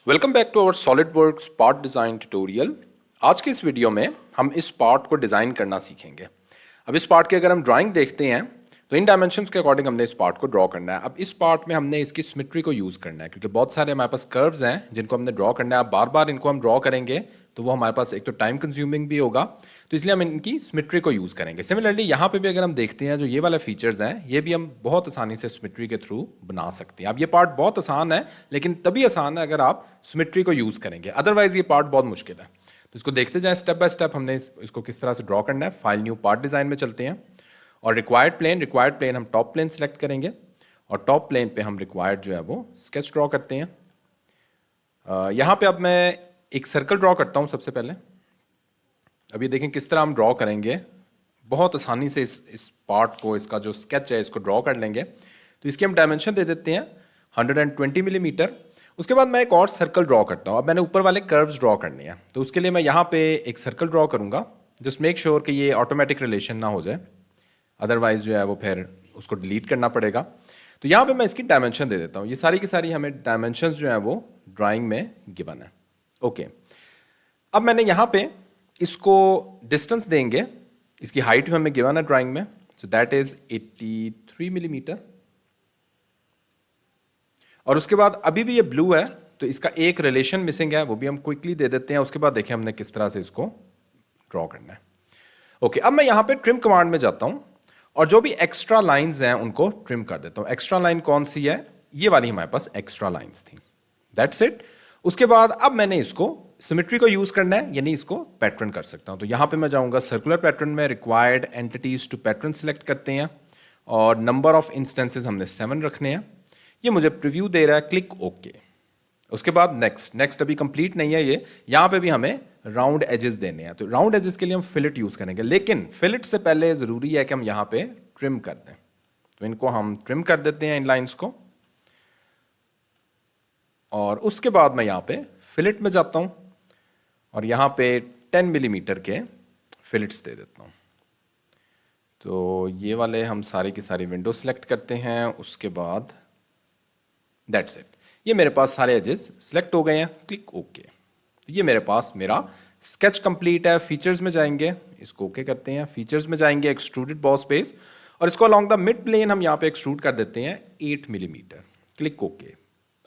Welcome back to our SolidWorks part design tutorial. आज के इस वीडियो में हम इस पार्ट को डिज़ाइन करना सीखेंगे। अब इस पार्ट की अगर हम ड्राइंग देखते हैं तो इन डायमेंशंस के अकॉर्डिंग हमने इस पार्ट को ड्रॉ करना है। अब इस पार्ट में हमने इसकी सिमेट्री को यूज़ करना है क्योंकि बहुत सारे हमारे पास कर्व्स हैं जिनको हमने ड्रॉ करना है। अब बार बार इनको हम ड्रॉ करेंगे तो वो हमारे पास एक तो टाइम कंज्यूमिंग भी होगा, तो इसलिए हम इनकी सिमेट्री को यूज़ करेंगे। सिमिलरली यहाँ पे भी अगर हम देखते हैं जो ये वाले फीचर्स हैं ये भी हम बहुत आसानी से सिमेट्री के थ्रू बना सकते हैं। अब ये पार्ट बहुत आसान है, लेकिन तभी आसान है अगर आप सिमेट्री को यूज़ करेंगे, अदरवाइज ये पार्ट बहुत मुश्किल है। तो इसको देखते जाएं स्टेप बाय स्टेप हमने इसको किस तरह से ड्रॉ करना है। फाइल न्यू पार्ट डिज़ाइन में चलते हैं और रिक्वायर्ड प्लेन हम टॉप प्लेन सेलेक्ट करेंगे और टॉप प्लेन पे हम रिक्वायर्ड जो है वो स्केच ड्रॉ करते हैं। यहाँ पे अब मैं एक सर्कल ड्रॉ करता हूँ सबसे पहले। अब ये देखें किस तरह हम ड्रॉ करेंगे, बहुत आसानी से इस पार्ट को, इसका जो स्केच है इसको ड्रॉ कर लेंगे। तो इसके हम डायमेंशन दे देते हैं 120 मिलीमीटर। उसके बाद मैं एक और सर्कल ड्रॉ करता हूँ। अब मैंने ऊपर वाले कर्व्स ड्रॉ करने हैं, तो उसके लिए मैं यहाँ पे एक सर्कल ड्रॉ करूँगा। जस्ट मेक श्योर कि ये ऑटोमेटिक रिलेशन ना हो जाए, अदरवाइज जो है वो फिर उसको डिलीट करना पड़ेगा। तो यहाँ पे मैं इसकी डायमेंशन दे देता हूँ। ये सारी की सारी हमें डायमेंशंस जो है वो ड्राइंग में गिवन है। ओके, अब मैंने यहाँ पे इसको डिस्टेंस देंगे, इसकी हाइट भी हमें गिवन है ड्राइंग में, सो दैट इज 83 मिलीमीटर। और उसके बाद अभी भी ये ब्लू है तो इसका एक रिलेशन मिसिंग है, वो भी हम क्विकली दे देते हैं। उसके बाद देखें हमने किस तरह से इसको ड्रॉ करना है। ओके, अब मैं यहाँ पे ट्रिम कमांड में जाता हूँ और जो भी एक्स्ट्रा लाइंस हैं उनको ट्रिम कर देता हूँ। एक्स्ट्रा लाइन कौन सी है? ये वाली हमारे पास एक्स्ट्रा लाइंस थी। That's it. उसके बाद अब मैंने इसको सिमेट्री को यूज करना है, यानी इसको पैटर्न कर सकता हूं। तो यहां पे मैं जाऊंगा सर्कुलर पैटर्न में, required entities to pattern select करते हैं और नंबर ऑफ इंस्टेंसेस हमने 7 रखने हैं। ये मुझे प्रीव्यू दे रहा है, क्लिक ओके। उसके बाद नेक्स्ट अभी कंप्लीट नहीं है ये, यहां पे भी हमें राउंड एजेस देने हैं। तो राउंड एजेस के लिए हम फिलेट यूज करेंगे, लेकिन फिलेट से पहले जरूरी है कि हम यहां पे ट्रिम कर दें। तो इनको हम ट्रिम कर देते हैं, इन लाइंस को। और उसके बाद मैं यहां पे फिलेट में जाता हूं और यहां पे 10 मिलीमीटर के फिलेट्स दे देता हूं। तो ये वाले हम सारी की सारी विंडो सेलेक्ट करते हैं। उसके बाद दैट्स इट, ये मेरे पास सारे एजेस सेलेक्ट हो गए हैं, क्लिक ओके। तो ये मेरे पास मेरा स्केच कंप्लीट है। फीचर्स में जाएंगे, इसको ओके करते हैं। फीचर्स में जाएंगे, एक्सट्रूडेड बॉस बेस, और इसको अलोंग द मिड प्लेन हम यहाँ पे एक्सट्रूड कर देते हैं 8 मिलीमीटर, क्लिक ओके।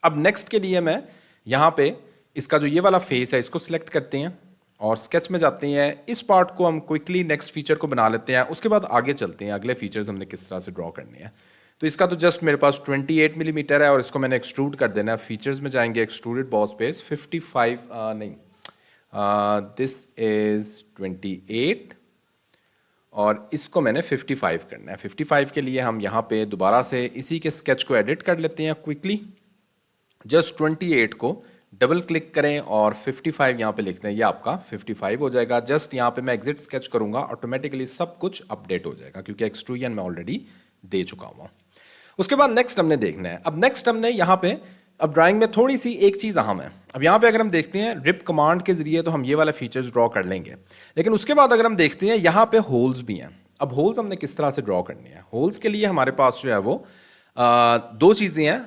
अब नेक्स्ट के लिए मैं यहाँ पे इसका जो ये वाला फेस है इसको सिलेक्ट करते हैं और स्केच में जाते हैं। इस पार्ट को हम क्विकली नेक्स्ट फीचर को बना लेते हैं, उसके बाद आगे चलते हैं अगले फीचर्स हमने किस तरह से ड्रॉ करने हैं। तो इसका तो जस्ट मेरे पास 28 मिलीमीटर है और इसको मैंने एक्सट्रूड कर देना है। फीचर्स में जाएंगे, एक्सट्रूडेड बॉस बेस 55 नहीं, दिस इज 28 और इसको मैंने 55 करना है। 55 के लिए हम यहाँ पे दोबारा से इसी के स्केच को एडिट कर लेते हैं क्विकली। जस्ट 28 को डबल क्लिक करें और 55 यहाँ पे लिखते हैं, ये आपका 55 हो जाएगा। जस्ट यहाँ पे मैं एग्जिट स्केच करूंगा, ऑटोमेटिकली सब कुछ अपडेट हो जाएगा क्योंकि एक्सट्रूजन मैं ऑलरेडी दे चुका हूँ। उसके बाद नेक्स्ट हमने देखना है। अब नेक्स्ट हमने यहाँ पे, अब ड्राइंग में थोड़ी सी एक चीज़ अहम है। अब यहाँ पे अगर हम देखते हैं रिप कमांड के जरिए तो हम ये वाले फीचर्स ड्रॉ कर लेंगे, लेकिन उसके बाद अगर हम देखते हैं यहाँ पे होल्स भी हैं। अब होल्स हमने किस तरह से ड्रॉ करने हैं? होल्स के लिए हमारे पास जो है वो दो चीज़ें हैं।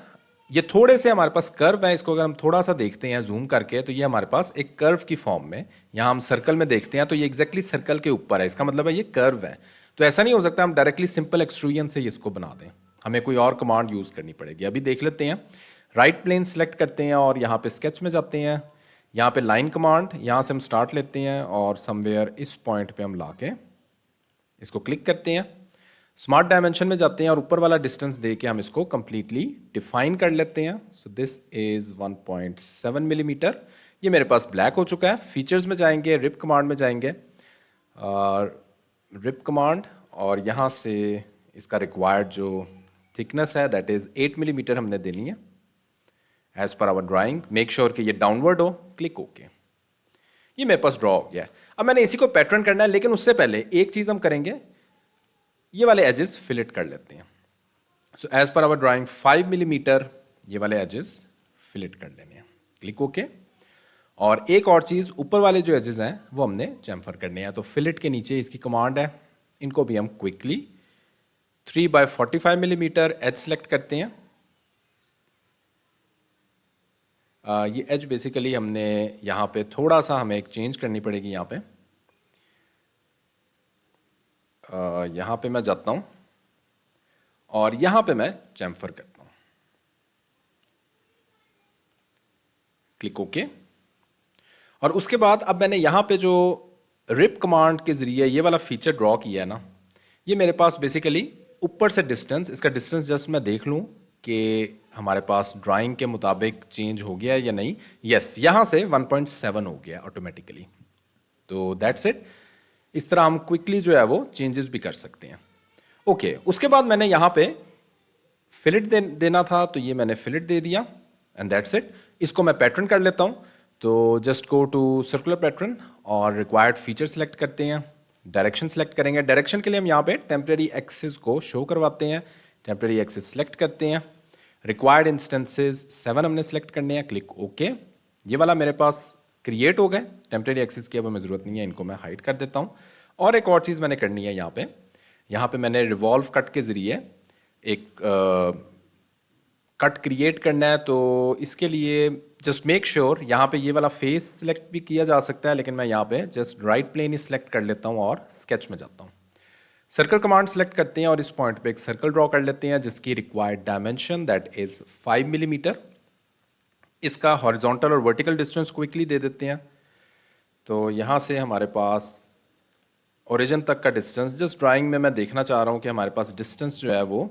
ये थोड़े से हमारे पास कर्व है, इसको अगर हम थोड़ा सा देखते हैं जूम करके तो ये हमारे पास एक कर्व की फॉर्म में, यहाँ हम सर्कल में देखते हैं तो ये एग्जैक्टली सर्कल के ऊपर है, इसका मतलब है ये कर्व है। तो ऐसा नहीं हो सकता हम डायरेक्टली सिंपल एक्सट्रूजन से इसको बना दें, हमें कोई और कमांड यूज करनी पड़ेगी। अभी देख लेते हैं। राइट प्लेन सेलेक्ट करते हैं और यहाँ पे स्केच में जाते हैं। यहाँ पे लाइन कमांड, यहाँ से हम स्टार्ट लेते हैं और समवेयर इस पॉइंट पे हम लाके इसको क्लिक करते हैं। स्मार्ट डायमेंशन में जाते हैं और ऊपर वाला डिस्टेंस दे के हम इसको कंप्लीटली डिफाइन कर लेते हैं। So this is 1.7 millimetre. ये मेरे पास ब्लैक हो चुका है। फीचर्स में जाएंगे, रिप कमांड में जाएंगे, रिप कमांड, और यहाँ से इसका रिक्वायर्ड जो थिकनेस है दैट इज 8 मिलीमीटर हमने देनी है एज पर आवर ड्राइंग। मेक श्योर कि ये डाउनवर्ड हो, क्लिक ओके। ये मेरे पास ड्रॉ हो गया है। अब मैंने इसी को पैटर्न करना है, लेकिन उससे पहले एक चीज हम करेंगे, ये वाले एजेस फिलेट कर लेते हैं। सो एज पर आवर ड्राइंग 5 मिलीमीटर ये वाले एजेस फिलेट कर लेने हैं, क्लिक ओके। और एक और चीज, ऊपर वाले जो एजेस हैं वो हमने चैम्फर करने हैं। तो फिलेट के नीचे इसकी कमांड है, इनको भी हम क्विकली 3/45 मिलीमीटर एज सेलेक्ट करते हैं। ये एज बेसिकली हमने यहाँ पे थोड़ा सा हमें एक चेंज करनी पड़ेगी। यहाँ पे यहाँ पे मैं जाता हूँ और यहाँ पे मैं चैम्फर करता हूँ, क्लिक ओके। और उसके बाद अब मैंने यहाँ पे जो रिप कमांड के ज़रिए ये वाला फीचर ड्रॉ किया है ना, ये मेरे पास बेसिकली ऊपर से डिस्टेंस, इसका डिस्टेंस जस्ट मैं देख लूँ कि हमारे पास ड्राइंग के मुताबिक चेंज हो गया है या नहीं। यस, यहाँ से 1.7 हो गया ऑटोमेटिकली। तो दैट्स इट। इस तरह हम क्विकली जो है वो चेंजेस भी कर सकते हैं। ओके, उसके बाद मैंने यहाँ पे फिलेट देना था, तो ये मैंने फिलेट दे दिया एंड दैट्स इट। इसको मैं पैटर्न कर लेता हूँ। तो just go to circular pattern और रिक्वायर्ड फीचर सेलेक्ट करते हैं, डायरेक्शन सेलेक्ट करेंगे। डायरेक्शन के लिए हम यहाँ पे टेम्परेरी एक्सिस को शो करवाते हैं, टेम्परेरी एक्सिस सेलेक्ट करते हैं। रिक्वायर्ड इंस्टेंसेस 7 हमने सेलेक्ट करने हैं, क्लिक ओके। ये वाला मेरे पास क्रिएट हो गए टेम्परेरी एक्सिस की, अब हमें ज़रूरत नहीं है, इनको मैं हाइड कर देता हूँ। और एक और चीज़ मैंने करनी है यहाँ पे मैंने रिवॉल्व कट के ज़रिए एक कट क्रिएट करना है। तो इसके लिए जस्ट मेक श्योर यहाँ पे ये वाला फेस सिलेक्ट भी किया जा सकता है, लेकिन मैं यहाँ पे जस्ट राइट प्लेन ही सिलेक्ट कर लेता हूँ और स्केच में जाता हूँ। सर्कल कमांड सेलेक्ट करते हैं और इस पॉइंट पे एक सर्कल ड्रॉ कर लेते हैं जिसकी required dimension that is 5 millimetre. इसका हॉरिजॉन्टल और वर्टिकल डिस्टेंस क्विकली दे देते हैं। तो यहाँ से हमारे पास ओरिजिन तक का डिस्टेंस, जस्ट ड्राइंग में मैं देखना चाह रहा हूँ कि हमारे पास डिस्टेंस जो है वो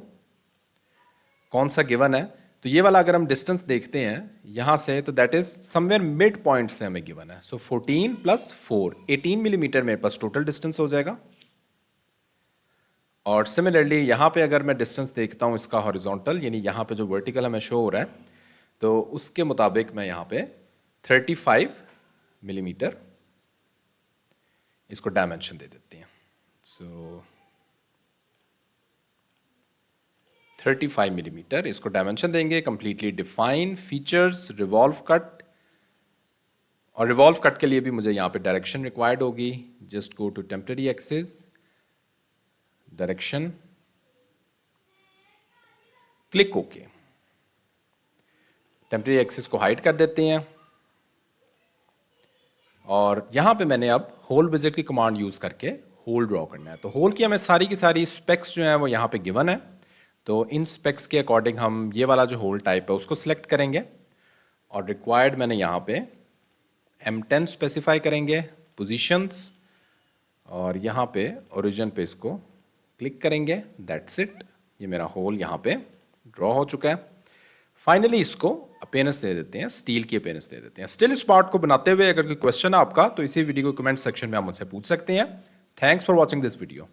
कौन सा गिवन है। तो ये वाला अगर हम डिस्टेंस देखते हैं यहाँ से, तो that is somewhere mid point से हमें गिवन है। सो 14 + 4 18 मिलीमीटर मेरे पास टोटल डिस्टेंस हो जाएगा। और सिमिलरली यहाँ पे अगर मैं डिस्टेंस देखता हूँ इसका हॉरिजॉन्टल, यानी यहाँ पे जो वर्टिकल हमें शो हो रहा है, तो उसके मुताबिक मैं यहाँ पे 35 मिलीमीटर इसको डायमेंशन दे देते हैं। सो 35 मिलीमीटर इसको डायमेंशन देंगे। Completely define features revolve cut, और रिवॉल्व कट के लिए भी मुझे यहाँ पे डायरेक्शन रिक्वायर्ड होगी। Just go to temporary axis, direction, click okay. Temporary axis को हाइड कर देते हैं और यहाँ पे मैंने अब होल विजिट की कमांड यूज करके होल ड्रॉ करना है। तो होल की हमें सारी की सारी स्पेक्स जो है वो यहाँ पे गिवन है। तो इन स्पेक्स के अकॉर्डिंग हम ये वाला जो होल टाइप है उसको सिलेक्ट करेंगे और रिक्वायर्ड मैंने यहाँ पे M10 स्पेसिफाई करेंगे, पोजीशंस, और यहाँ पे ओरिजिन पे इसको क्लिक करेंगे। दैट्स इट, ये मेरा होल यहाँ पे ड्रॉ हो चुका है। फाइनली इसको अपेयरेंस दे देते हैं, स्टील की अपेयरेंस दे देते हैं। स्टिल इस पार्ट को बनाते हुए अगर कोई क्वेश्चन है आपका तो इसी वीडियो को कमेंट सेक्शन में आप मुझसे पूछ सकते हैं। Thanks for watching this video.